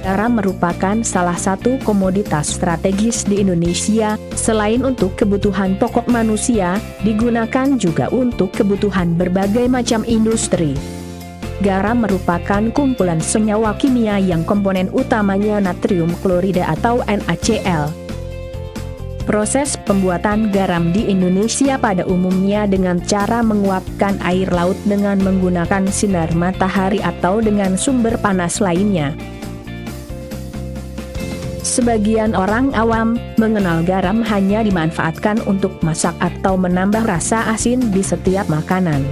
Garam merupakan salah satu komoditas strategis di Indonesia. Selain untuk kebutuhan pokok manusia, digunakan juga untuk kebutuhan berbagai macam industri. Garam merupakan kumpulan senyawa kimia yang komponen utamanya natrium klorida atau NaCl. Proses pembuatan garam di Indonesia pada umumnya dengan cara menguapkan air laut dengan menggunakan sinar matahari atau dengan sumber panas lainnya. Sebagian orang awam mengenal garam hanya dimanfaatkan untuk masak atau menambah rasa asin di setiap makanan.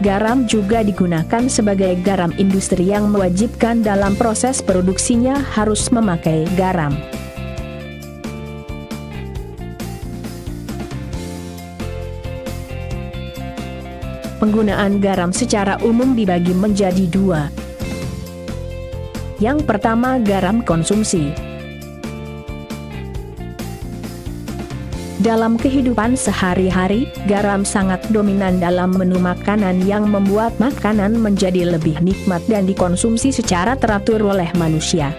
Garam juga digunakan sebagai garam industri yang mewajibkan dalam proses produksinya harus memakai garam. Penggunaan garam secara umum dibagi menjadi dua. Yang pertama, garam konsumsi. Dalam kehidupan sehari-hari, garam sangat dominan dalam menu makanan yang membuat makanan menjadi lebih nikmat dan dikonsumsi secara teratur oleh manusia.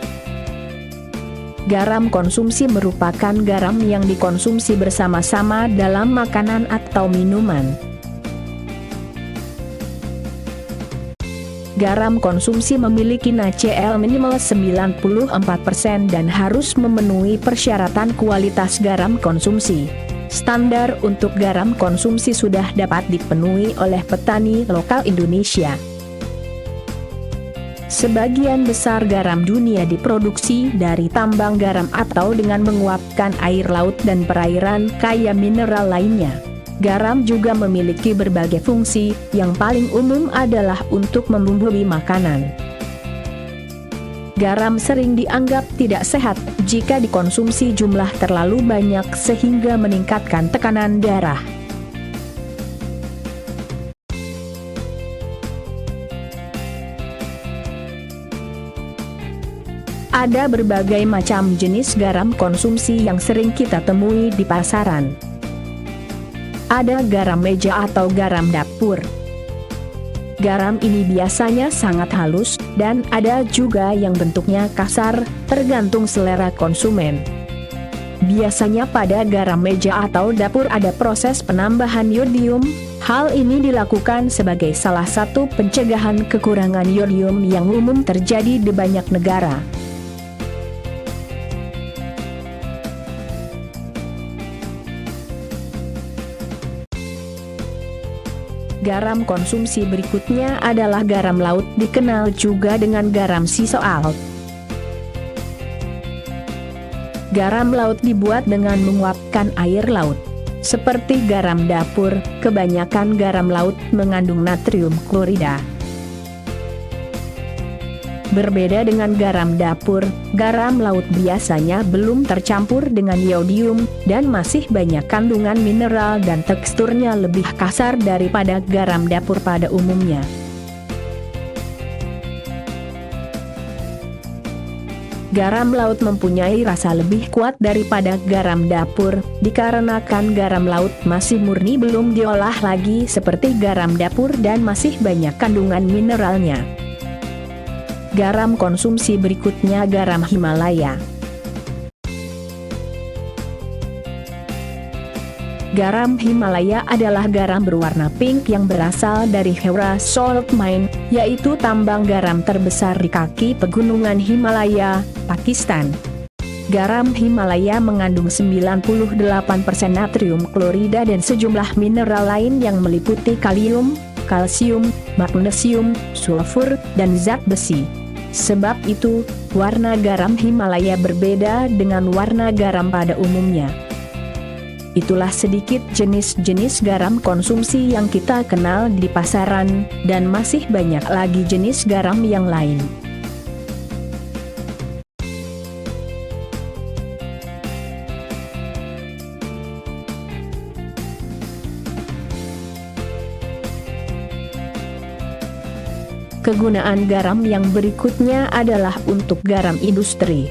Garam konsumsi merupakan garam yang dikonsumsi bersama-sama dalam makanan atau minuman. Garam konsumsi memiliki NaCl minimal 94% dan harus memenuhi persyaratan kualitas garam konsumsi. Standar untuk garam konsumsi sudah dapat dipenuhi oleh petani lokal Indonesia. Sebagian besar garam dunia diproduksi dari tambang garam atau dengan menguapkan air laut dan perairan kaya mineral lainnya. Garam juga memiliki berbagai fungsi, yang paling umum adalah untuk membumbui makanan. Garam sering dianggap tidak sehat jika dikonsumsi jumlah terlalu banyak sehingga meningkatkan tekanan darah. Ada berbagai macam jenis garam konsumsi yang sering kita temui di pasaran. Ada garam meja atau garam dapur. Garam ini biasanya sangat halus, dan ada juga yang bentuknya kasar, tergantung selera konsumen. Biasanya pada garam meja atau dapur ada proses penambahan yodium. Hal ini dilakukan sebagai salah satu pencegahan kekurangan yodium yang umum terjadi di banyak negara. Garam konsumsi berikutnya adalah garam laut, dikenal juga dengan garam sea salt. Garam laut dibuat dengan menguapkan air laut. Seperti garam dapur, kebanyakan garam laut mengandung natrium klorida. Berbeda dengan garam dapur, garam laut biasanya belum tercampur dengan yodium, dan masih banyak kandungan mineral dan teksturnya lebih kasar daripada garam dapur pada umumnya. Garam laut mempunyai rasa lebih kuat daripada garam dapur, dikarenakan garam laut masih murni belum diolah lagi seperti garam dapur dan masih banyak kandungan mineralnya. Garam konsumsi berikutnya garam Himalaya. Garam Himalaya adalah garam berwarna pink yang berasal dari Hera Salt Mine, yaitu tambang garam terbesar di kaki pegunungan Himalaya, Pakistan. Garam Himalaya mengandung 98% natrium klorida dan sejumlah mineral lain yang meliputi kalium, kalsium, magnesium, sulfur, dan zat besi. Sebab itu, warna garam Himalaya berbeda dengan warna garam pada umumnya. Itulah sedikit jenis-jenis garam konsumsi yang kita kenal di pasaran, dan masih banyak lagi jenis garam yang lain. Kegunaan garam yang berikutnya adalah untuk garam industri.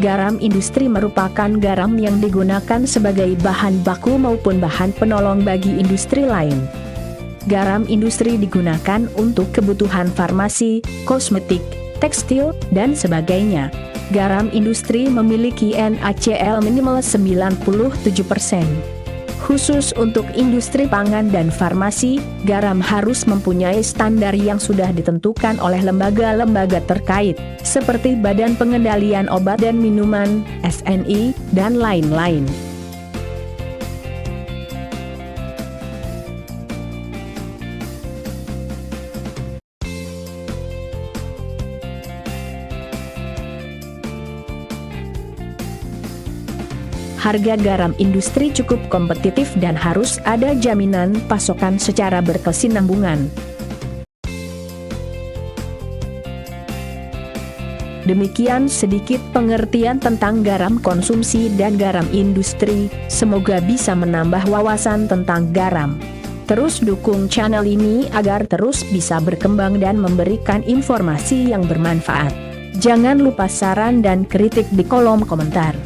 Garam industri merupakan garam yang digunakan sebagai bahan baku maupun bahan penolong bagi industri lain. garam industri digunakan untuk kebutuhan farmasi, kosmetik, tekstil, dan sebagainya. Garam industri memiliki NaCl minimal 97%. Khusus untuk industri pangan dan farmasi, garam harus mempunyai standar yang sudah ditentukan oleh lembaga-lembaga terkait, seperti Badan Pengendalian Obat dan Minuman, SNI, dan lain-lain. Harga garam industri cukup kompetitif dan harus ada jaminan pasokan secara berkesinambungan. Demikian sedikit pengertian tentang garam konsumsi dan garam industri, semoga bisa menambah wawasan tentang garam. Terus dukung channel ini agar terus bisa berkembang dan memberikan informasi yang bermanfaat. Jangan lupa saran dan kritik di kolom komentar.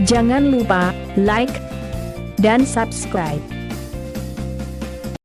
Jangan lupa like dan subscribe.